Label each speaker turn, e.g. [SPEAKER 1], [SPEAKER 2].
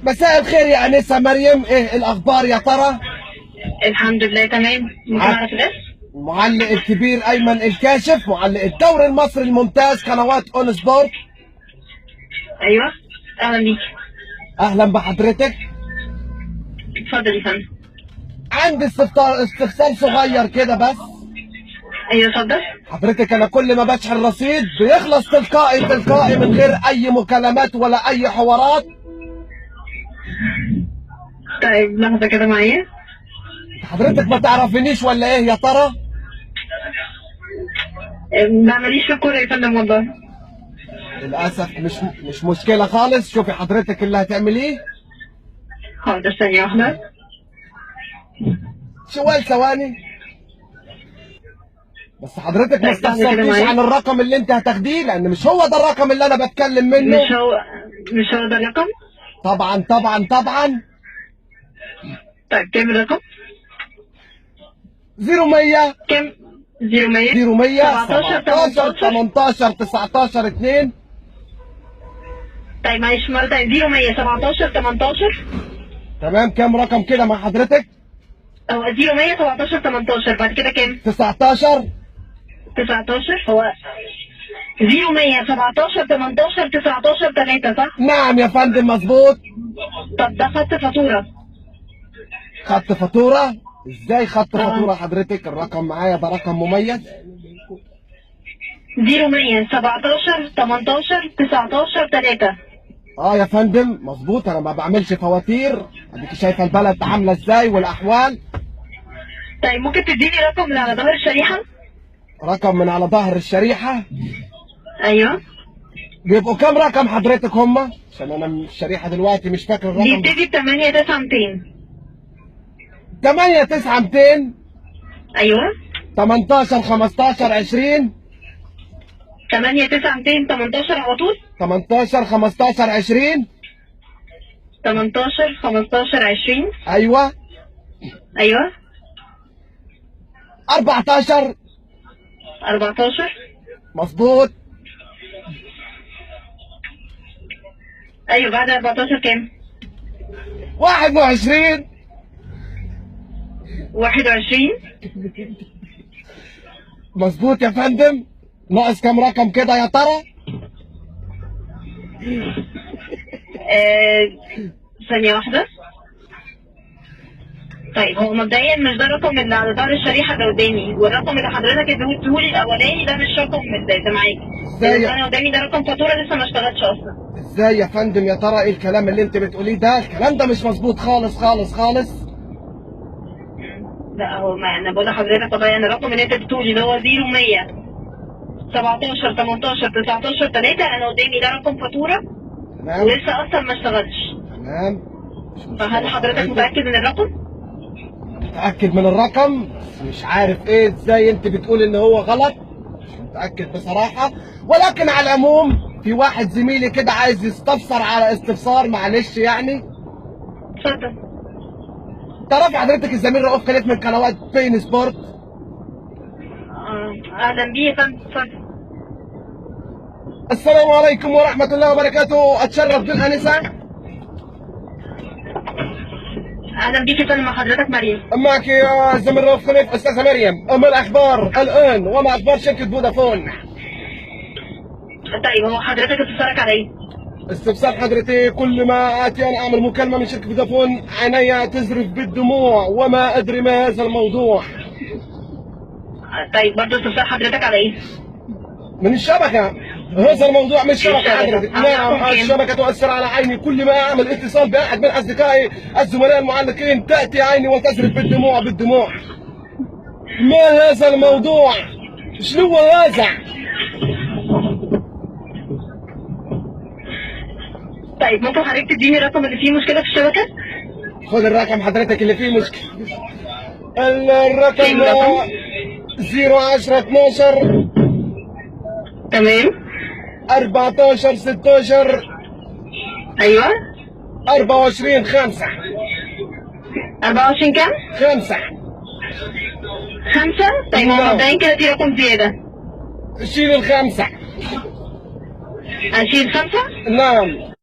[SPEAKER 1] مساء الخير يا أنسة مريم، إيه الأخبار يا ترى؟
[SPEAKER 2] الحمد لله تمام. ممكن اعرف الاسم؟
[SPEAKER 1] معلق الكبير أيمن الكاشف، معلق الدوري المصري الممتاز قنوات أون سبورت.
[SPEAKER 2] ايوه، اهلا بيك.
[SPEAKER 1] أهلا بحضرتك.
[SPEAKER 2] اتفضل يا فندم.
[SPEAKER 1] عندي استفسار صغير كده بس.
[SPEAKER 2] ايوه اتفضل.
[SPEAKER 1] حضرتك أنا كل ما بشحن رصيد بيخلص تلقائي من غير أي مكالمات ولا أي حوارات.
[SPEAKER 2] طيب لحظه كده معايا.
[SPEAKER 1] حضرتك ما تعرفينيش ولا إيه يا ترى؟
[SPEAKER 2] لا ماليش في الكوره يا فندم والله.
[SPEAKER 1] للأسف مش مشكلة خالص. شوفي حضرتك اللي هتعمليه.
[SPEAKER 2] حاضر ثانيه واحده.
[SPEAKER 1] ثواني بس. حضرتك ما
[SPEAKER 2] طيب، لحظة كده
[SPEAKER 1] استفسرتيش
[SPEAKER 2] معايا.
[SPEAKER 1] عن الرقم اللي انت هتاخديه، لان مش هو ده الرقم اللي انا بتكلم منه.
[SPEAKER 2] مش هو ده الرقم.
[SPEAKER 1] طبعا.
[SPEAKER 2] طيب كام الرقم؟
[SPEAKER 1] 0100
[SPEAKER 2] كام؟ 0100
[SPEAKER 1] 17
[SPEAKER 2] 17
[SPEAKER 1] 18 19 2.
[SPEAKER 2] طيب معلش مرة تانية. 0100 17 18.
[SPEAKER 1] تمام، كام رقم كده مع حضرتك؟
[SPEAKER 2] هو 0100 17 18 بعد كده كام؟
[SPEAKER 1] 19.
[SPEAKER 2] 19 هو 0100 17 18 19 3 صح؟
[SPEAKER 1] نعم يا فندم مظبوط.
[SPEAKER 2] طب ده خط فاتورة.
[SPEAKER 1] خدت فاتورة؟ ازاي خدت فاتورة حضرتك؟ الرقم معايا ده رقم مميز.
[SPEAKER 2] 0100 17 18 19 3.
[SPEAKER 1] يا فندم مظبوط، انا ما بعملش فواتير. اديك شايفه البلد عامله ازاي والاحوال.
[SPEAKER 2] طيب ممكن تديني رقم من على ظهر الشريحة؟
[SPEAKER 1] رقم من على ظهر الشريحه؟
[SPEAKER 2] ايوه.
[SPEAKER 1] بيبقوا كام رقم حضرتك هما؟ عشان انا الشريحه دلوقتي مش فاكر الرقم.
[SPEAKER 2] بيبتدي ب 8 9 200.
[SPEAKER 1] 8 9 200.
[SPEAKER 2] ايوه.
[SPEAKER 1] 18 15 20.
[SPEAKER 2] 8 9 200 18 على طول.
[SPEAKER 1] 18 15 20.
[SPEAKER 2] 18 15 20.
[SPEAKER 1] ايوه.
[SPEAKER 2] ايوه.
[SPEAKER 1] 14.
[SPEAKER 2] 14.
[SPEAKER 1] مظبوط.
[SPEAKER 2] ايوه بعد 14 كام؟
[SPEAKER 1] 21.
[SPEAKER 2] 21.
[SPEAKER 1] مظبوط يا فندم. ناقص كام رقم كده يا ترى؟
[SPEAKER 2] ثانية واحدة. طيب هو مبدئيا مش ده الرقم اللي على ظهر الشريحة ده قدامي، والرقم اللي حضرتك اديتهولي الأولاني ده مش رقم ده معاك.
[SPEAKER 1] ازاي؟
[SPEAKER 2] أنا قدامي ده رقم فاتورة لسه ما اشتغلش أصلا.
[SPEAKER 1] ازاي يا فندم يا ترى؟ ايه الكلام اللي انت بتقوليه ده؟ الكلام ده مش مظبوط خالص.
[SPEAKER 2] لا هو ما أنا بقول لحضرتك والله أنا الرقم اللي أنت اديتهولي اللي هو 0100 17 18 19 3. أنا قدامي ده رقم فاتورة.
[SPEAKER 1] تمام.
[SPEAKER 2] ولسه أصلا ما اشتغلش.
[SPEAKER 1] تمام.
[SPEAKER 2] فهل حضرتك متأكد من الرقم؟
[SPEAKER 1] متأكد من الرقم، مش عارف ايه ازاي انت بتقول ان هو غلط. مش متأكد بصراحة، ولكن على العموم في واحد زميلي كده عايز يستفسر على استفسار، معلش يعني.
[SPEAKER 2] اتفضل.
[SPEAKER 1] تعرف حضرتك الزميل رؤوف خليف من قنوات بين سبورت؟
[SPEAKER 2] أهلا بيه يا فندم. اتفضل.
[SPEAKER 1] السلام عليكم ورحمة الله وبركاته. اتشرف بالأنسة.
[SPEAKER 2] أهلا بيك يا فندم. مع حضرتك مريم.
[SPEAKER 1] معك يا زميل رؤوف خليف أستاذة مريم. أما الأخبار الآن وما أخبار شركة فودافون؟
[SPEAKER 2] طيب هو حضرتك استفسارك على ايه؟
[SPEAKER 1] استفسار حضرتي، كل ما آتي أن أعمل مكالمة من شركة فودافون عيني تزرف بالدموع وما أدري ما هذا الموضوع.
[SPEAKER 2] طيب برضه استفسار حضرتك على ايه؟
[SPEAKER 1] من الشبكة. هذا الموضوع مش شبكة حضرتك. نعم
[SPEAKER 2] ممكن.
[SPEAKER 1] الشبكة تؤثر على عيني. كل ما أعمل اتصال بأحد من أصدقائي الزملاء المعلقين تأتي عيني وتزرف بالدموع. ما هذا الموضوع؟ شنو هذا؟
[SPEAKER 2] طيب ممكن حضرتك تديني الرقم اللي فيه مشكلة في الشبكة؟
[SPEAKER 1] خد الرقم حضرتك اللي فيه مشكلة. الرقم 010 12
[SPEAKER 2] تمام.
[SPEAKER 1] 14 16
[SPEAKER 2] ايوه.
[SPEAKER 1] 24 5.
[SPEAKER 2] 24 كام؟
[SPEAKER 1] 5.
[SPEAKER 2] 5. طيب هو مبدئيا كده في رقم زيادة.
[SPEAKER 1] شيل ال5.
[SPEAKER 2] اشيل 5؟
[SPEAKER 1] نعم.